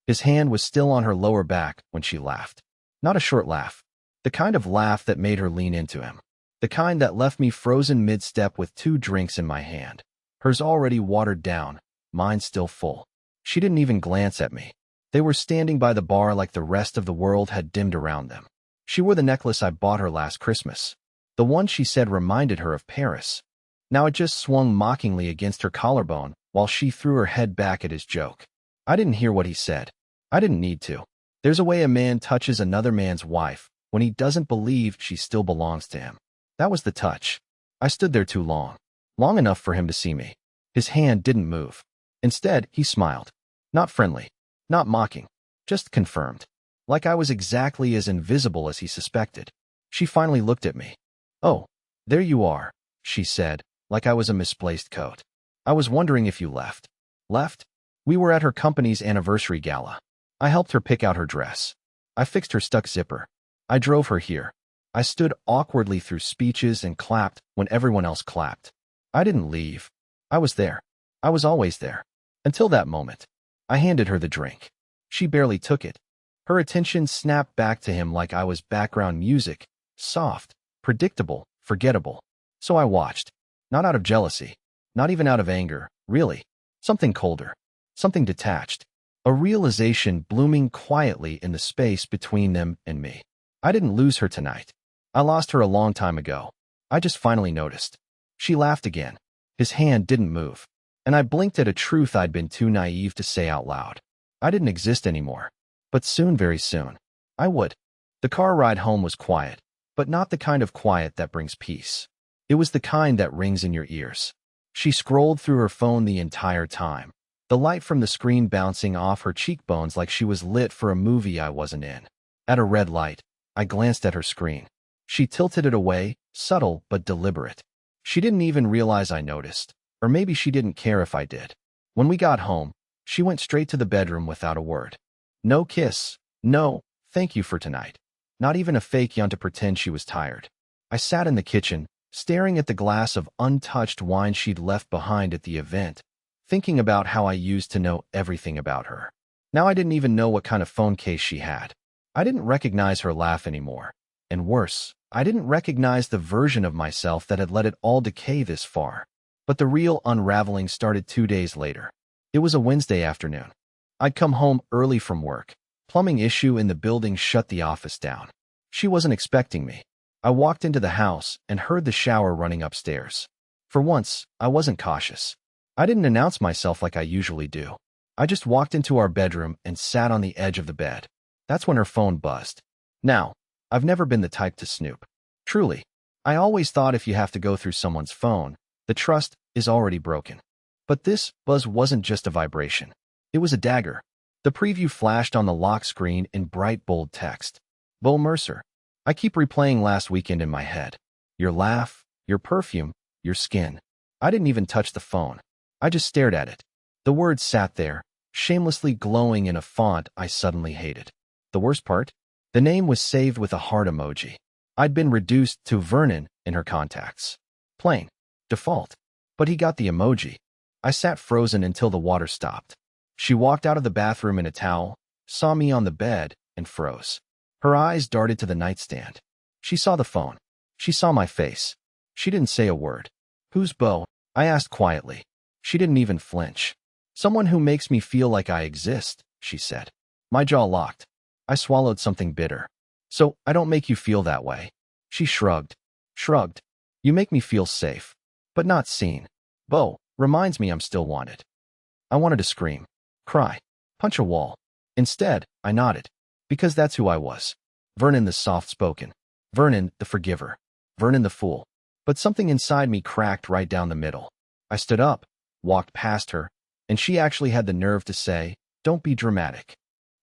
His hand was still on her lower back when she laughed. Not a short laugh. The kind of laugh that made her lean into him. The kind that left me frozen mid-step with 2 drinks in my hand. Hers already watered down, mine still full. She didn't even glance at me. They were standing by the bar like the rest of the world had dimmed around them. She wore the necklace I bought her last Christmas. The one she said reminded her of Paris. Now it just swung mockingly against her collarbone while she threw her head back at his joke. I didn't hear what he said. I didn't need to. There's a way a man touches another man's wife when he doesn't believe she still belongs to him. That was the touch. I stood there too long. Long enough for him to see me. His hand didn't move. Instead, he smiled. Not friendly. Not mocking. Just confirmed. Like I was exactly as invisible as he suspected. She finally looked at me. "Oh, there you are," she said, like I was a misplaced coat. "I was wondering if you left." Left? We were at her company's anniversary gala. I helped her pick out her dress. I fixed her stuck zipper. I drove her here. I stood awkwardly through speeches and clapped when everyone else clapped. I didn't leave. I was there. I was always there. Until that moment. I handed her the drink. She barely took it. Her attention snapped back to him like I was background music, soft, predictable, forgettable. So I watched. Not out of jealousy. Not even out of anger, really. Something colder. Something detached. A realization blooming quietly in the space between them and me. I didn't lose her tonight. I lost her a long time ago. I just finally noticed. She laughed again. His hand didn't move. And I blinked at a truth I'd been too naive to say out loud. I didn't exist anymore. But soon, very soon, I would. The car ride home was quiet, but not the kind of quiet that brings peace. It was the kind that rings in your ears. She scrolled through her phone the entire time, the light from the screen bouncing off her cheekbones like she was lit for a movie I wasn't in. At a red light, I glanced at her screen. She tilted it away, subtle but deliberate. She didn't even realize I noticed, or maybe she didn't care if I did. When we got home, she went straight to the bedroom without a word. No kiss, no thank you for tonight. Not even a fake yawn to pretend she was tired. I sat in the kitchen, staring at the glass of untouched wine she'd left behind at the event, thinking about how I used to know everything about her. Now I didn't even know what kind of phone case she had. I didn't recognize her laugh anymore. And worse, I didn't recognize the version of myself that had let it all decay this far. But the real unraveling started 2 days later. It was a Wednesday afternoon. I'd come home early from work. Plumbing issue in the building shut the office down. She wasn't expecting me. I walked into the house and heard the shower running upstairs. For once, I wasn't cautious. I didn't announce myself like I usually do. I just walked into our bedroom and sat on the edge of the bed. That's when her phone buzzed. Now, I've never been the type to snoop. Truly, I always thought if you have to go through someone's phone, the trust is already broken. But this buzz wasn't just a vibration. It was a dagger. The preview flashed on the lock screen in bright, bold text. Bo Mercer. I keep replaying last weekend in my head. Your laugh, your perfume, your skin. I didn't even touch the phone. I just stared at it. The words sat there, shamelessly glowing in a font I suddenly hated. The worst part? The name was saved with a heart emoji. I'd been reduced to Vernon in her contacts. Plain. Default. But he got the emoji. I sat frozen until the water stopped. She walked out of the bathroom in a towel, saw me on the bed, and froze. Her eyes darted to the nightstand. She saw the phone. She saw my face. She didn't say a word. "Who's Bo?" I asked quietly. She didn't even flinch. "Someone who makes me feel like I exist," she said. My jaw locked. I swallowed something bitter. "So, I don't make you feel that way." She shrugged. Shrugged. "You make me feel safe. But not seen. Bo reminds me I'm still wanted." I wanted to scream. Cry. Punch a wall. Instead, I nodded. Because that's who I was. Vernon the soft-spoken. Vernon the forgiver. Vernon the fool. But something inside me cracked right down the middle. I stood up, walked past her, and she actually had the nerve to say, "Don't be dramatic."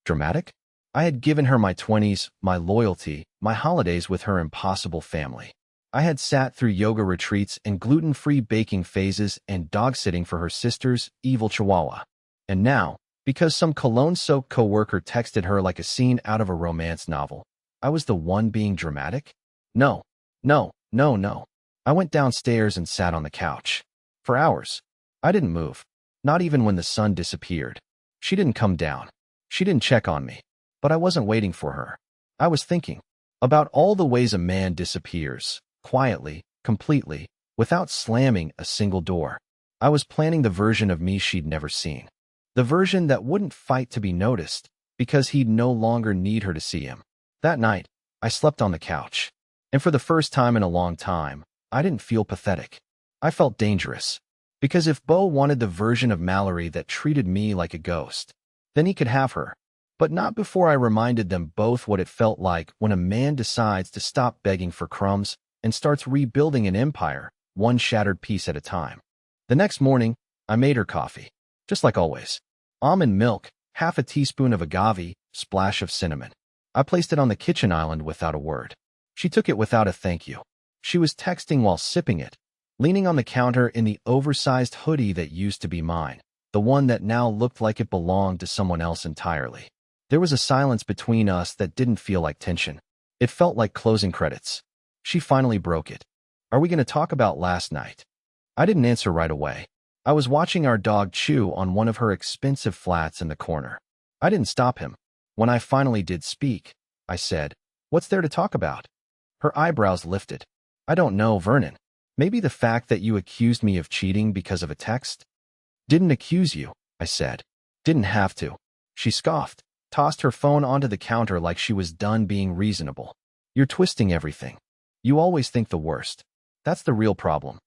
Dramatic? I had given her my 20s, my loyalty, my holidays with her impossible family. I had sat through yoga retreats and gluten-free baking phases and dog-sitting for her sister's evil chihuahua. And now, because some cologne-soaked coworker texted her like a scene out of a romance novel, I was the one being dramatic? No, no, no, no. I went downstairs and sat on the couch. For hours. I didn't move. Not even when the sun disappeared. She didn't come down. She didn't check on me, but I wasn't waiting for her. I was thinking about all the ways a man disappears, quietly, completely, without slamming a single door. I was planning the version of me she'd never seen. The version that wouldn't fight to be noticed, because he'd no longer need her to see him. That night, I slept on the couch. And for the first time in a long time, I didn't feel pathetic. I felt dangerous. Because if Beau wanted the version of Mallory that treated me like a ghost, then he could have her. But not before I reminded them both what it felt like when a man decides to stop begging for crumbs and starts rebuilding an empire, one shattered piece at a time. The next morning, I made her coffee. Just like always. Almond milk, half a teaspoon of agave, splash of cinnamon. I placed it on the kitchen island without a word. She took it without a thank you. She was texting while sipping it, leaning on the counter in the oversized hoodie that used to be mine, the one that now looked like it belonged to someone else entirely. There was a silence between us that didn't feel like tension. It felt like closing credits. She finally broke it. Are we going to talk about last night? I didn't answer right away. I was watching our dog chew on one of her expensive flats in the corner. I didn't stop him. When I finally did speak, I said, "What's there to talk about?" Her eyebrows lifted. "I don't know, Vernon. Maybe the fact that you accused me of cheating because of a text?" "Didn't accuse you," I said. "Didn't have to." She scoffed, tossed her phone onto the counter like she was done being reasonable. "You're twisting everything. You always think the worst. That's the real problem."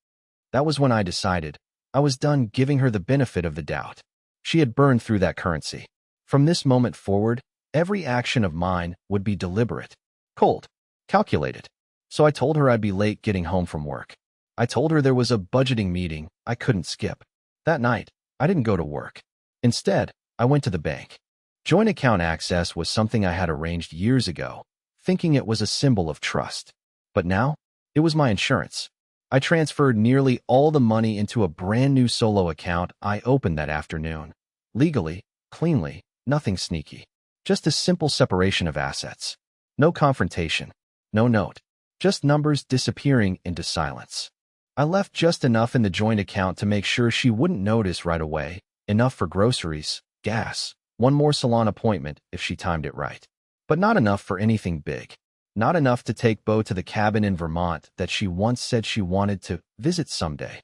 That was when I decided I was done giving her the benefit of the doubt. She had burned through that currency. From this moment forward, every action of mine would be deliberate, cold, calculated. So I told her I'd be late getting home from work. I told her there was a budgeting meeting I couldn't skip. That night, I didn't go to work. Instead, I went to the bank. Joint account access was something I had arranged years ago, thinking it was a symbol of trust. But now, it was my insurance. I transferred nearly all the money into a brand new solo account I opened that afternoon. Legally, cleanly, nothing sneaky. Just a simple separation of assets. No confrontation. No note. Just numbers disappearing into silence. I left just enough in the joint account to make sure she wouldn't notice right away, enough for groceries, gas, one more salon appointment if she timed it right. But not enough for anything big. Not enough to take Beau to the cabin in Vermont that she once said she wanted to visit someday.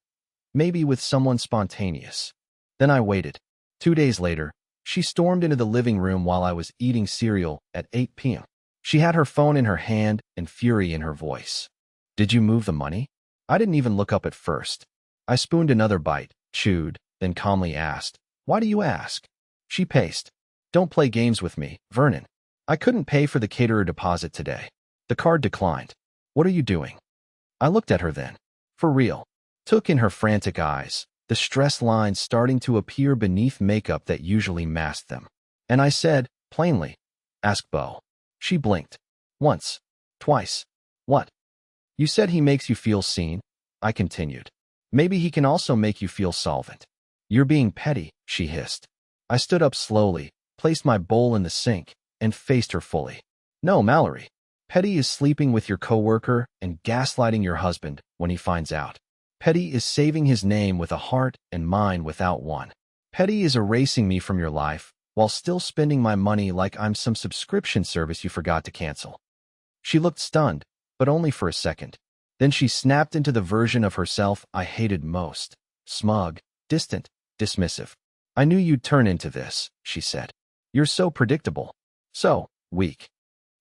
Maybe with someone spontaneous. Then I waited. 2 days later, she stormed into the living room while I was eating cereal at 8 p.m. She had her phone in her hand and fury in her voice. "Did you move the money?" I didn't even look up at first. I spooned another bite, chewed, then calmly asked, "Why do you ask?" She paced. "Don't play games with me, Vernon. I couldn't pay for the caterer deposit today. The card declined. What are you doing?" I looked at her then. For real. Took in her frantic eyes, the stress lines starting to appear beneath makeup that usually masked them. And I said, plainly, "Ask Beau." She blinked. Once. Twice. "What?" "You said he makes you feel seen," I continued. "Maybe he can also make you feel solvent." "You're being petty," she hissed. I stood up slowly, placed my bowl in the sink, and faced her fully. "No, Mallory. Petty is sleeping with your coworker and gaslighting your husband when he finds out. Petty is saving his name with a heart and mine without one. Petty is erasing me from your life while still spending my money like I'm some subscription service you forgot to cancel." She looked stunned, but only for a second. Then she snapped into the version of herself I hated most. Smug, distant, dismissive. "I knew you'd turn into this," she said. "You're so predictable. So weak."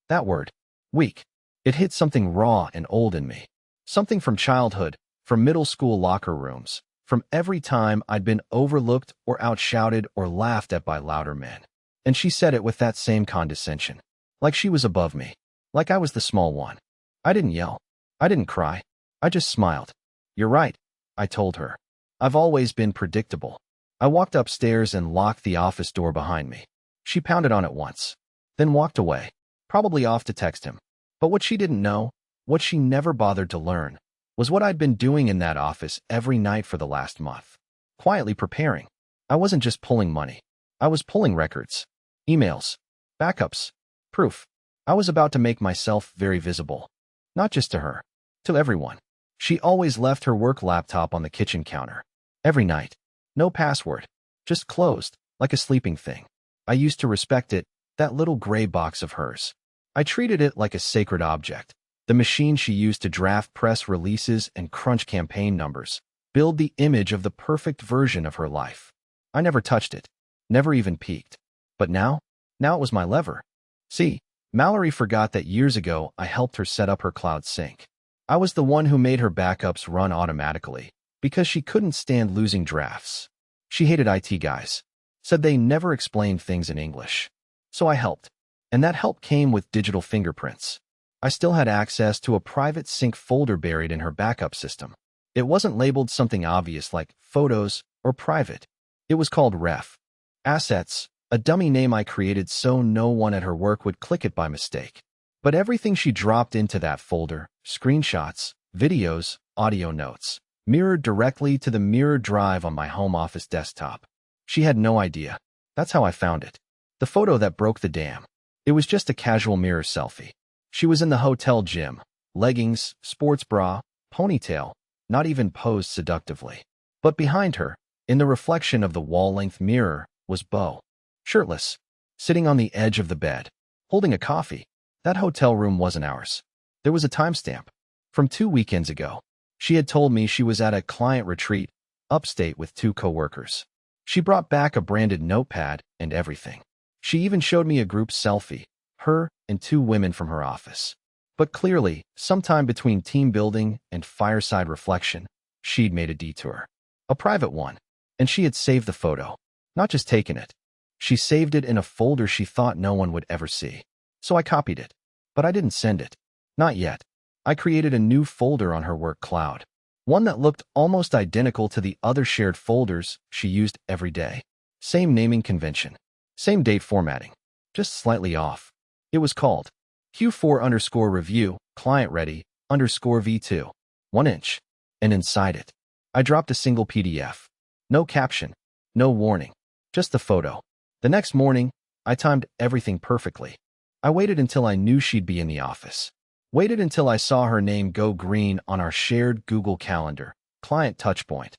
That word. Weak. It hit something raw and old in me. Something from childhood, from middle school locker rooms, from every time I'd been overlooked or outshouted or laughed at by louder men. And she said it with that same condescension. Like she was above me. Like I was the small one. I didn't yell. I didn't cry. I just smiled. "You're right," I told her. "I've always been predictable." I walked upstairs and locked the office door behind me. She pounded on it once, then walked away, probably off to text him. But what she didn't know, what she never bothered to learn, was what I'd been doing in that office every night for the last month. Quietly preparing. I wasn't just pulling money. I was pulling records, emails, backups, proof. I was about to make myself very visible. Not just to her, to everyone. She always left her work laptop on the kitchen counter. Every night. No password. Just closed, like a sleeping thing. I used to respect it, that little gray box of hers. I treated it like a sacred object, the machine she used to draft press releases and crunch campaign numbers, build the image of the perfect version of her life. I never touched it, never even peeked. But now it was my lever. See, Mallory forgot that years ago I helped her set up her cloud sync. I was the one who made her backups run automatically, because she couldn't stand losing drafts. She hated IT guys, said they never explained things in English. So I helped, and that help came with digital fingerprints. I still had access to a private sync folder buried in her backup system. It wasn't labeled something obvious like photos or private. It was called Ref. Assets, a dummy name I created so no one at her work would click it by mistake. But everything she dropped into that folder, screenshots, videos, audio notes, mirrored directly to the mirror drive on my home office desktop. She had no idea. That's how I found it. The photo that broke the dam. It was just a casual mirror selfie. She was in the hotel gym, leggings, sports bra, ponytail, not even posed seductively. But behind her, in the reflection of the wall-length mirror, was Beau. Shirtless, sitting on the edge of the bed, holding a coffee. That hotel room wasn't ours. There was a timestamp. From 2 weekends ago. She had told me she was at a client retreat, upstate with 2 coworkers. She brought back a branded notepad and everything. She even showed me a group selfie, her and 2 women from her office. But clearly, sometime between team building and fireside reflection, she'd made a detour. A private one. And she had saved the photo. Not just taken it. She saved it in a folder she thought no one would ever see. So I copied it. But I didn't send it. Not yet. I created a new folder on her work cloud. One that looked almost identical to the other shared folders she used every day. Same naming convention. Same date formatting. Just slightly off. It was called Q4_review, client ready, _V2. 1 inch. And inside it, I dropped a single PDF. No caption. No warning. Just the photo. The next morning, I timed everything perfectly. I waited until I knew she'd be in the office. Waited until I saw her name go green on our shared Google Calendar. Client touchpoint.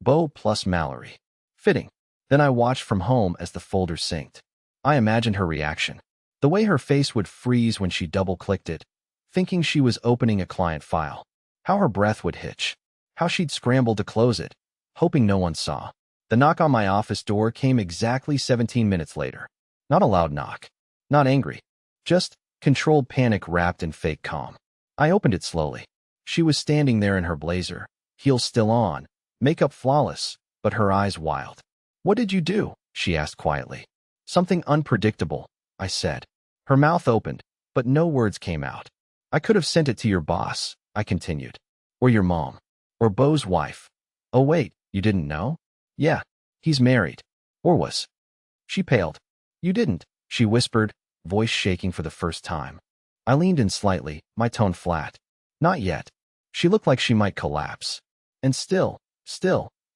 Beau plus Mallory. Fitting. Then I watched from home as the folder synced. I imagined her reaction. The way her face would freeze when she double-clicked it, thinking she was opening a client file. How her breath would hitch. How she'd scramble to close it, hoping no one saw. The knock on my office door came exactly 17 minutes later. Not a loud knock. Not angry. Just controlled panic wrapped in fake calm. I opened it slowly. She was standing there in her blazer, heels still on, makeup flawless, but her eyes wild. "What did you do?" she asked quietly. "Something unpredictable," I said. Her mouth opened, but no words came out. "I could have sent it to your boss," I continued. "Or your mom. Or Beau's wife. Oh wait, you didn't know? Yeah, he's married. Or was." She paled. "You didn't," she whispered, voice shaking for the first time. I leaned in slightly, my tone flat. "Not yet." She looked like she might collapse. And still,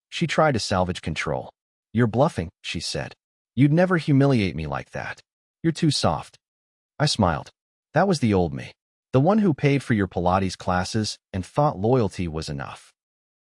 she tried to salvage control. "You're bluffing," she said. "You'd never humiliate me like that. You're too soft." I smiled. That was the old me. The one who paid for your Pilates classes and thought loyalty was enough.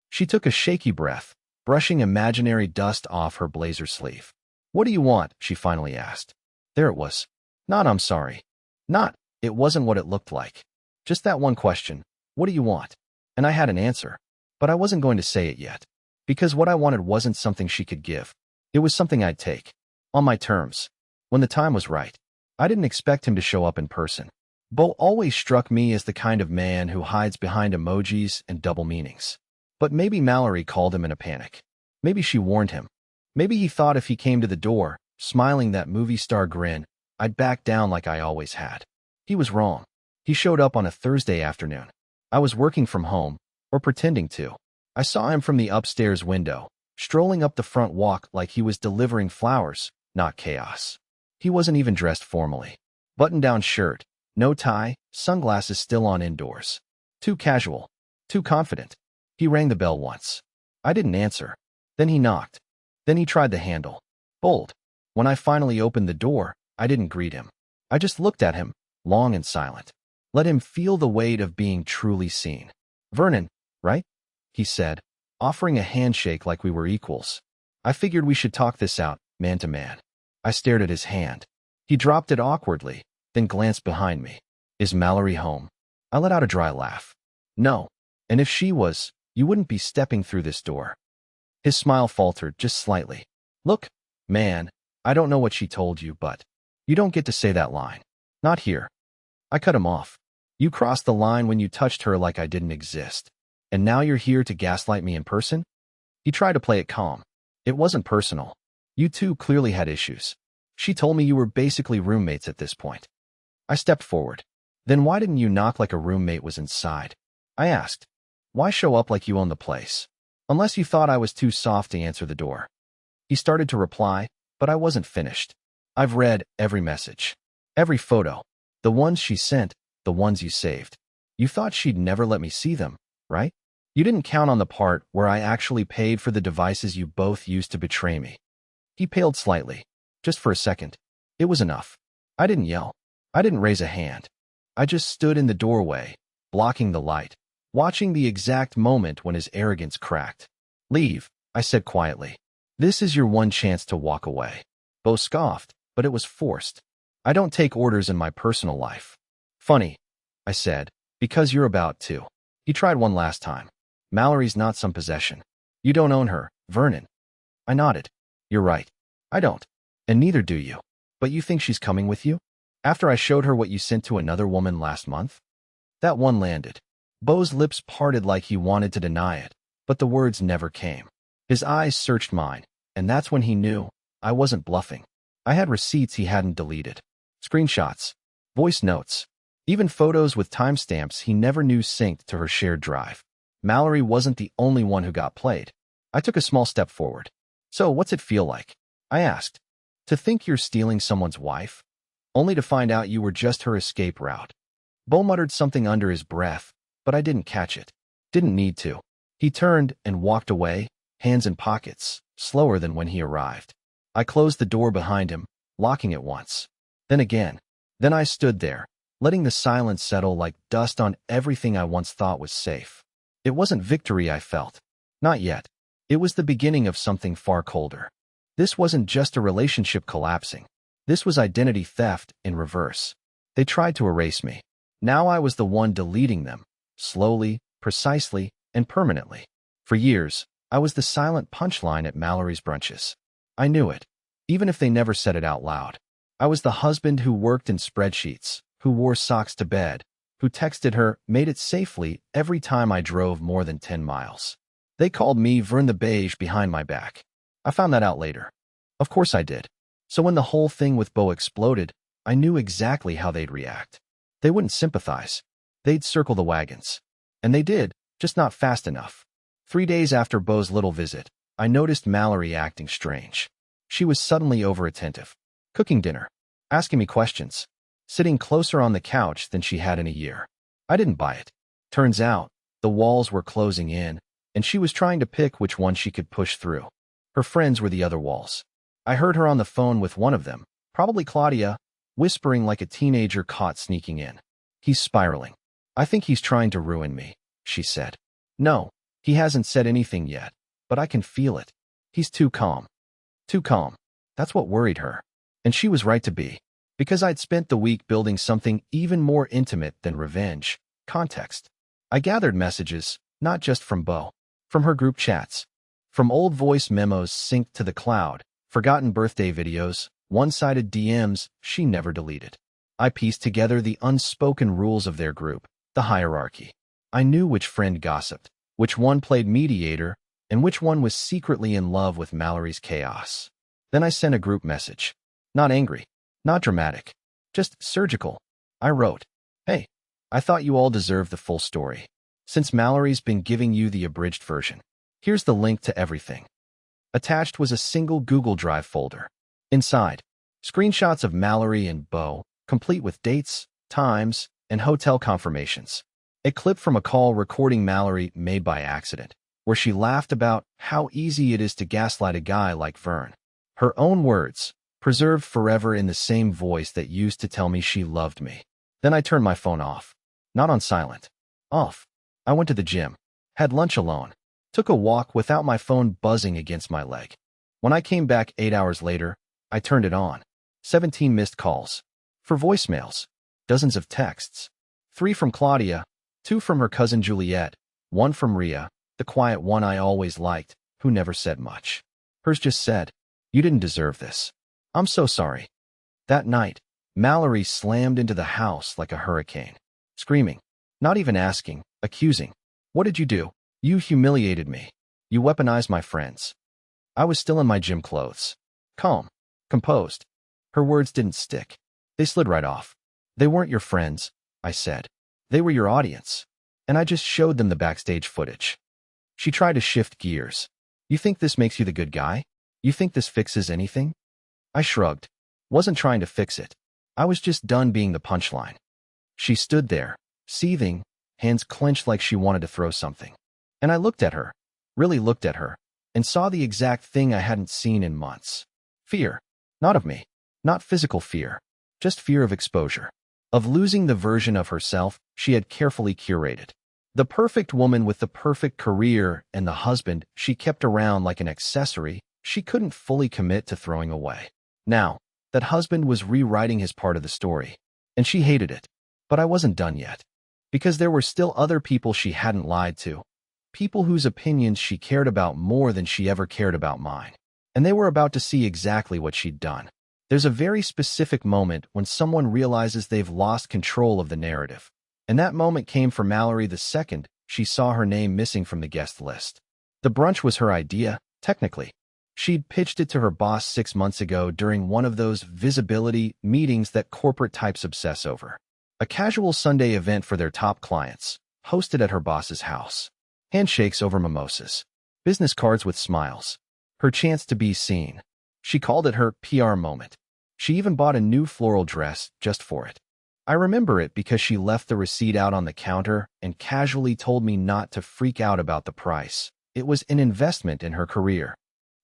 She took a shaky breath, brushing imaginary dust off her blazer sleeve. "What do you want?" she finally asked. There it was. Not "I'm sorry." Not, "It wasn't what it looked like." Just that one question. What do you want? And I had an answer. But I wasn't going to say it yet. Because what I wanted wasn't something she could give. It was something I'd take. On my terms. When the time was right. I didn't expect him to show up in person. Beau always struck me as the kind of man who hides behind emojis and double meanings. But maybe Mallory called him in a panic. Maybe she warned him. Maybe he thought if he came to the door, smiling that movie star grin, I'd back down like I always had. He was wrong. He showed up on a Thursday afternoon. I was working from home, or pretending to. I saw him from the upstairs window, strolling up the front walk like he was delivering flowers, not chaos. He wasn't even dressed formally. Button-down shirt, no tie, sunglasses still on indoors. Too casual. Too confident. He rang the bell once. I didn't answer. Then he knocked. Then he tried the handle. Bold. When I finally opened the door, I didn't greet him. I just looked at him, long and silent. Let him feel the weight of being truly seen. "Vernon, right?" he said, offering a handshake like we were equals. "I figured we should talk this out, man to man." I stared at his hand. He dropped it awkwardly, then glanced behind me. Is Mallory home? I let out a dry laugh. No. And if she was, you wouldn't be stepping through this door. His smile faltered just slightly. Look, man, I don't know what she told you, but you don't get to say that line. Not here. I cut him off. You crossed the line when you touched her like I didn't exist. And now you're here to gaslight me in person? He tried to play it calm. It wasn't personal. You two clearly had issues. She told me you were basically roommates at this point. I stepped forward. Then why didn't you knock like a roommate was inside? I asked. Why show up like you own the place? Unless you thought I was too soft to answer the door. He started to reply, but I wasn't finished. I've read every message. Every photo. The ones she sent, the ones you saved. You thought she'd never let me see them, right? You didn't count on the part where I actually paid for the devices you both used to betray me. He paled slightly. Just for a second. It was enough. I didn't yell. I didn't raise a hand. I just stood in the doorway, blocking the light, watching the exact moment when his arrogance cracked. Leave, I said quietly. This is your one chance to walk away. Bo scoffed, but it was forced. I don't take orders in my personal life. Funny, I said, because you're about to. He tried one last time. Mallory's not some possession. You don't own her, Vernon. I nodded. You're right. I don't. And neither do you. But you think she's coming with you? After I showed her what you sent to another woman last month? That one landed. Bo's lips parted like he wanted to deny it, but the words never came. His eyes searched mine, and that's when he knew I wasn't bluffing. I had receipts he hadn't deleted. Screenshots. Voice notes. Even photos with timestamps he never knew synced to her shared drive. Mallory wasn't the only one who got played. I took a small step forward. So what's it feel like? I asked. To think you're stealing someone's wife? Only to find out you were just her escape route. Bo muttered something under his breath, but I didn't catch it. Didn't need to. He turned and walked away, hands in pockets, slower than when he arrived. I closed the door behind him, locking it once. Then again. Then I stood there, letting the silence settle like dust on everything I once thought was safe. It wasn't victory I felt. Not yet. It was the beginning of something far colder. This wasn't just a relationship collapsing. This was identity theft in reverse. They tried to erase me. Now I was the one deleting them, slowly, precisely, and permanently. For years, I was the silent punchline at Mallory's brunches. I knew it, even if they never said it out loud. I was the husband who worked in spreadsheets, who wore socks to bed, who texted her, made it safely every time I drove more than 10 miles. They called me Vern the Beige behind my back. I found that out later. Of course I did. So when the whole thing with Bo exploded, I knew exactly how they'd react. They wouldn't sympathize. They'd circle the wagons. And they did, just not fast enough. 3 days after Bo's little visit, I noticed Mallory acting strange. She was suddenly over-attentive. Cooking dinner. Asking me questions. Sitting closer on the couch than she had in a year. I didn't buy it. Turns out, the walls were closing in, and she was trying to pick which one she could push through. Her friends were the other walls. I heard her on the phone with one of them, probably Claudia, whispering like a teenager caught sneaking in. He's spiraling. I think he's trying to ruin me, she said. No, he hasn't said anything yet, but I can feel it. He's too calm. Too calm. That's what worried her. And she was right to be. Because I'd spent the week building something even more intimate than revenge. Context. I gathered messages, not just from Bo. From her group chats. From old voice memos synced to the cloud. Forgotten birthday videos, one-sided DMs she never deleted. I pieced together the unspoken rules of their group, the hierarchy. I knew which friend gossiped, which one played mediator, and which one was secretly in love with Mallory's chaos. Then I sent a group message. Not angry, not dramatic, just surgical. I wrote, hey, I thought you all deserved the full story. Since Mallory's been giving you the abridged version, here's the link to everything. Attached was a single Google Drive folder. Inside, screenshots of Mallory and Bo, complete with dates, times, and hotel confirmations. A clip from a call recording Mallory made by accident, where she laughed about how easy it is to gaslight a guy like Vern. Her own words, preserved forever in the same voice that used to tell me she loved me. Then I turned my phone off. Not on silent. Off. I went to the gym. Had lunch alone. Took a walk without my phone buzzing against my leg. When I came back 8 hours later, I turned it on. 17 missed calls. 4 voicemails. Dozens of texts. 3 from Claudia, 2 from her cousin Juliet, 1 from Ria, the quiet one I always liked, who never said much. Hers just said, "You didn't deserve this. I'm so sorry." That night, Mallory slammed into the house like a hurricane, screaming, not even asking, accusing. "What did you do? You humiliated me. You weaponized my friends." I was still in my gym clothes. Calm. Composed. Her words didn't stick. They slid right off. "They weren't your friends," I said. "They were your audience." And I just showed them the backstage footage. She tried to shift gears. "You think this makes you the good guy? You think this fixes anything?" I shrugged. Wasn't trying to fix it. I was just done being the punchline. She stood there, seething, hands clenched like she wanted to throw something. And I looked at her, really looked at her, and saw the exact thing I hadn't seen in months. Fear. Not of me. Not physical fear. Just fear of exposure. Of losing the version of herself she had carefully curated. The perfect woman with the perfect career and the husband she kept around like an accessory she couldn't fully commit to throwing away. Now, that husband was rewriting his part of the story, and she hated it. But I wasn't done yet. Because there were still other people she hadn't lied to. People whose opinions she cared about more than she ever cared about mine. And they were about to see exactly what she'd done. There's a very specific moment when someone realizes they've lost control of the narrative. And that moment came for Mallory the second she saw her name missing from the guest list. The brunch was her idea, technically. She'd pitched it to her boss 6 months ago during one of those visibility meetings that corporate types obsess over. A casual Sunday event for their top clients, hosted at her boss's house. Handshakes over mimosas. Business cards with smiles. Her chance to be seen. She called it her PR moment. She even bought a new floral dress just for it. I remember it because she left the receipt out on the counter and casually told me not to freak out about the price. It was an investment in her career.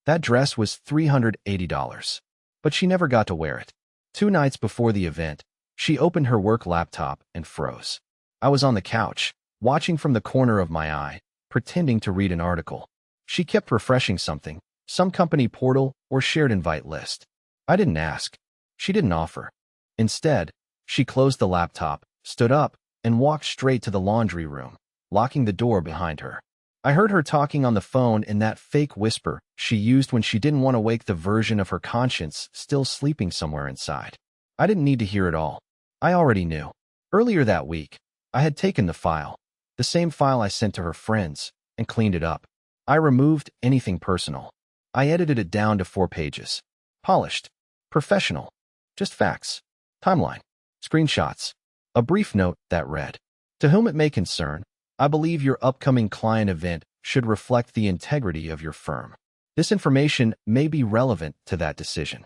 That dress was $380. But she never got to wear it. 2 nights before the event, she opened her work laptop and froze. I was on the couch, watching from the corner of my eye, pretending to read an article. She kept refreshing something, some company portal or shared invite list. I didn't ask. She didn't offer. Instead, she closed the laptop, stood up, and walked straight to the laundry room, locking the door behind her. I heard her talking on the phone in that fake whisper she used when she didn't want to wake the version of her conscience still sleeping somewhere inside. I didn't need to hear it all. I already knew. Earlier that week, I had taken the file, the same file I sent to her friends, and cleaned it up. I removed anything personal. I edited it down to 4 pages. Polished. Professional. Just facts. Timeline. Screenshots. A brief note that read, "To whom it may concern, I believe your upcoming client event should reflect the integrity of your firm. This information may be relevant to that decision."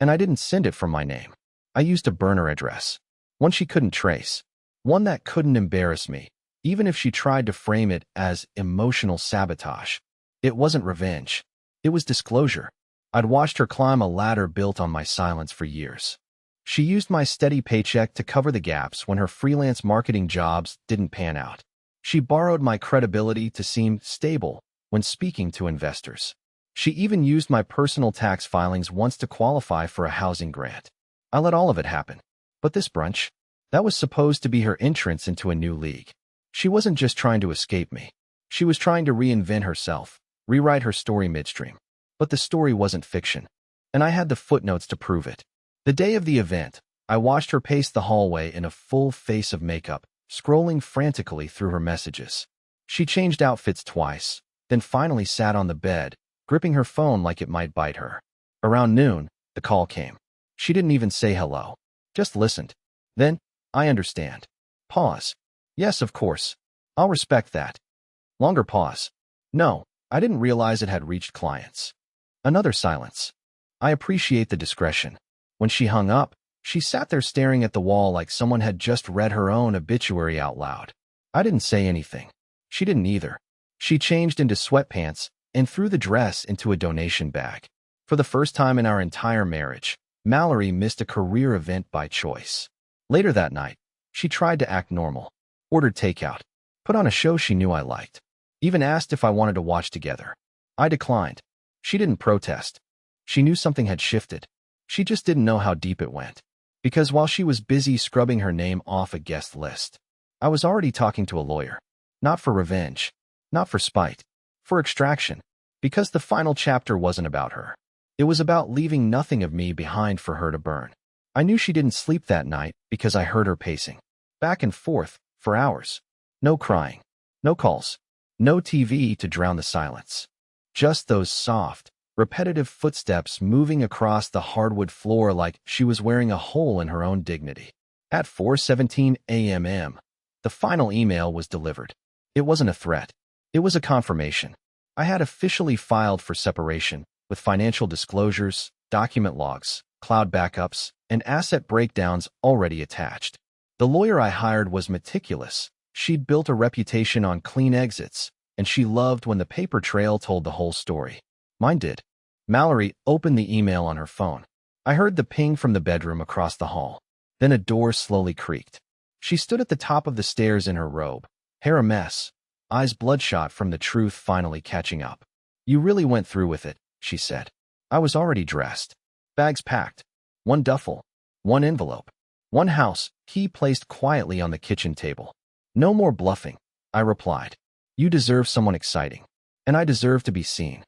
And I didn't send it from my name. I used a burner address. One she couldn't trace. One that couldn't embarrass me, even if she tried to frame it as emotional sabotage. It wasn't revenge. It was disclosure. I'd watched her climb a ladder built on my silence for years. She used my steady paycheck to cover the gaps when her freelance marketing jobs didn't pan out. She borrowed my credibility to seem stable when speaking to investors. She even used my personal tax filings once to qualify for a housing grant. I let all of it happen. But this brunch, that was supposed to be her entrance into a new league. She wasn't just trying to escape me. She was trying to reinvent herself, rewrite her story midstream. But the story wasn't fiction, and I had the footnotes to prove it. The day of the event, I watched her pace the hallway in a full face of makeup, scrolling frantically through her messages. She changed outfits twice, then finally sat on the bed, gripping her phone like it might bite her. Around noon, the call came. She didn't even say hello, just listened. Then, "I understand." Pause. "Yes, of course. I'll respect that." Longer pause. "No, I didn't realize it had reached clients." Another silence. "I appreciate the discretion." When she hung up, she sat there staring at the wall like someone had just read her own obituary out loud. I didn't say anything. She didn't either. She changed into sweatpants and threw the dress into a donation bag. For the first time in our entire marriage, Mallory missed a career event by choice. Later that night, she tried to act normal. Ordered takeout. Put on a show she knew I liked. Even asked if I wanted to watch together. I declined. She didn't protest. She knew something had shifted. She just didn't know how deep it went. Because while she was busy scrubbing her name off a guest list, I was already talking to a lawyer. Not for revenge. Not for spite. For extraction. Because the final chapter wasn't about her. It was about leaving nothing of me behind for her to burn. I knew she didn't sleep that night because I heard her pacing. Back and forth, for hours. No crying. No calls. No TV to drown the silence. Just those soft, repetitive footsteps moving across the hardwood floor like she was wearing a hole in her own dignity. At 4:17 a.m., the final email was delivered. It wasn't a threat. It was a confirmation. I had officially filed for separation, with financial disclosures, document logs, cloud backups, and asset breakdowns already attached. The lawyer I hired was meticulous. She'd built a reputation on clean exits, and she loved when the paper trail told the whole story. Mine did. Mallory opened the email on her phone. I heard the ping from the bedroom across the hall. Then a door slowly creaked. She stood at the top of the stairs in her robe, hair a mess, eyes bloodshot from the truth finally catching up. "You really went through with it," she said. I was already dressed. Bags packed. One duffel. One envelope. One house key placed quietly on the kitchen table. "No more bluffing," I replied. "You deserve someone exciting. And I deserve to be seen."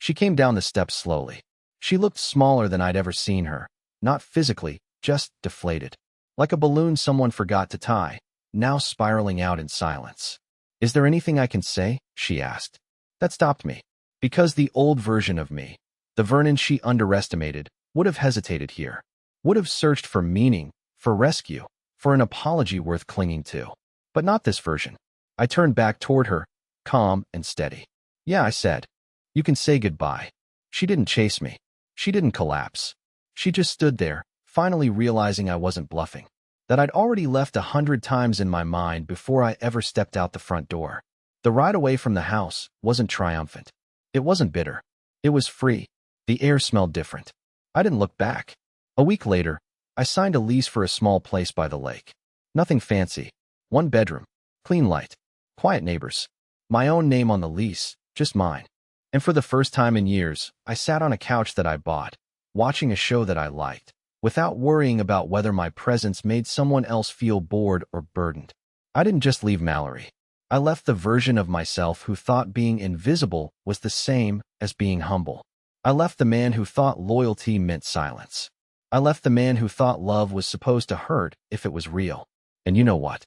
She came down the steps slowly. She looked smaller than I'd ever seen her. Not physically, just deflated. Like a balloon someone forgot to tie, now spiraling out in silence. "Is there anything I can say?" she asked. That stopped me. Because the old version of me, the Vernon she underestimated, would have hesitated here. Would have searched for meaning, for rescue, for an apology worth clinging to. But not this version. I turned back toward her, calm and steady. "Yeah," I said. "You can say goodbye." She didn't chase me. She didn't collapse. She just stood there, finally realizing I wasn't bluffing. That I'd already left 100 times in my mind before I ever stepped out the front door. The ride away from the house wasn't triumphant. It wasn't bitter. It was free. The air smelled different. I didn't look back. A week later, I signed a lease for a small place by the lake. Nothing fancy. One bedroom. Clean light. Quiet neighbors. My own name on the lease, just mine. And for the first time in years, I sat on a couch that I bought, watching a show that I liked, without worrying about whether my presence made someone else feel bored or burdened. I didn't just leave Mallory. I left the version of myself who thought being invisible was the same as being humble. I left the man who thought loyalty meant silence. I left the man who thought love was supposed to hurt if it was real. And you know what?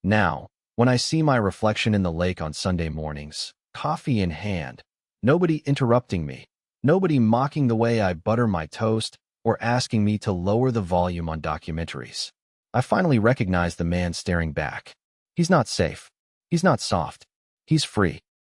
Now, when I see my reflection in the lake on Sunday mornings, coffee in hand, nobody interrupting me, nobody mocking the way I butter my toast or asking me to lower the volume on documentaries, I finally recognize the man staring back. He's not safe. He's not soft. He's free.